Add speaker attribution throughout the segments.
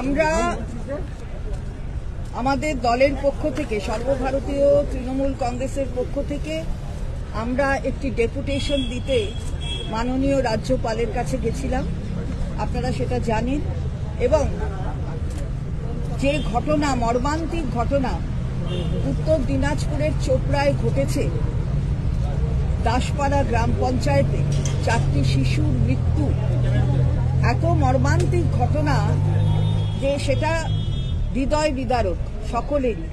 Speaker 1: আমরা আমাদের দলের পক্ষ থেকে সর্বভারতীয় তৃণমূল কংগ্রেসের পক্ষ থেকে আমরা একটি ডেপুটেশন দিতে মাননীয় রাজ্যপালের কাছে গেছিলাম। আপনারা সেটা জানেন। এবং যে ঘটনা, মর্মান্তিক ঘটনা উত্তর দিনাজপুরের চোপড়ায় ঘটেছে, দাসপাড়া গ্রাম পঞ্চায়েতে 4টি শিশুর মৃত্যু, এত মর্মান্তিক ঘটনা যে সেটা হৃদয় বিদারক সকলেরই।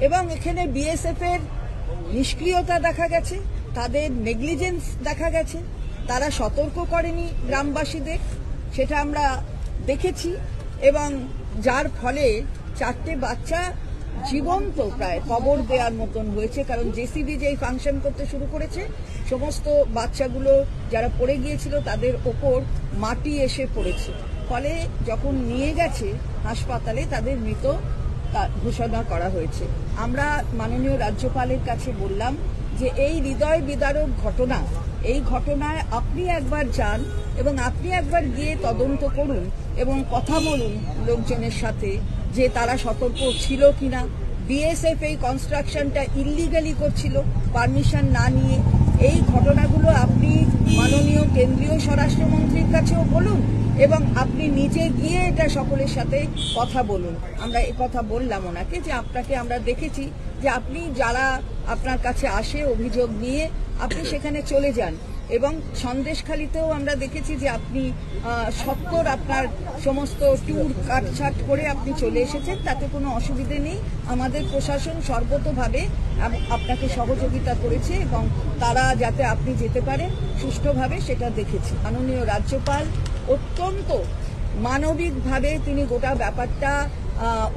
Speaker 1: এবং এখানে বিএসএফ এর নিষ্ক্রিয়তা দেখা গেছে, তাদের নেগলিজেন্স দেখা গেছে, তারা সতর্ক করেনি গ্রামবাসীদের, সেটা আমরা দেখেছি। এবং যার ফলে 4টে বাচ্চা জীবন্ত প্রায় কবর দেওয়ার মতন হয়েছে। কারণ জেসিবি যেই ফাংশন করতে শুরু করেছে, সমস্ত বাচ্চাগুলো যারা পড়ে গিয়েছিল তাদের ওপর মাটি এসে পড়েছে। ফলে যখন নিয়ে গেছে হাসপাতালে তাদের মৃত ঘোষণা করা হয়েছে। আমরা মাননীয় রাজ্যপালের কাছে বললাম যে এই হৃদয় বিদারক ঘটনা, এই ঘটনায় আপনি একবার যান এবং আপনি একবার গিয়ে তদন্ত করুন এবং কথা বলুন লোকজনের সাথে যে তারা সতর্ক ছিল কিনা। বিএসএফ এই কনস্ট্রাকশনটা ইললিগালি করছিল পারমিশন না নিয়ে। এই ঘটনাগুলো আপনি মাননীয় কেন্দ্রীয় স্বরাষ্ট্রমন্ত্রীর কাছেও বলুন এবং আপনি নিজে গিয়ে এটা সকলের সাথে কথা বলুন। আমরা কথা বললাম ওনাকে যে আপনাকে আমরা দেখেছি যে আপনি যারা আপনার কাছে আসে অভিযোগ নিয়ে আপনি সেখানে চলে যান। এবং সন্দেশখালীতেও আমরা দেখেছি যে আপনি সত্তর আপনার সমস্ত ট্যুর কাটছাট করে আপনি চলে এসেছেন, তাতে কোনো অসুবিধে নেই। আমাদের প্রশাসন সর্বতোভাবে আপনাকে সহযোগিতা করেছে এবং তারা যাতে আপনি যেতে পারেন সুষ্ঠুভাবে সেটা দেখেছি। মাননীয় রাজ্যপাল অত্যন্ত মানবিকভাবে তিনি গোটা ব্যাপারটা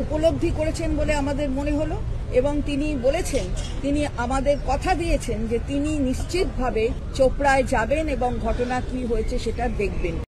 Speaker 1: উপলব্ধি করেছেন বলে আমাদের মনে হলো। এবং তিনি বলেছেন, তিনি আমাদের কথা দিয়েছেন যে তিনি নিশ্চিতভাবে চোপড়ায় যাবেন এবং ঘটনা কি হয়েছে সেটা দেখবেন।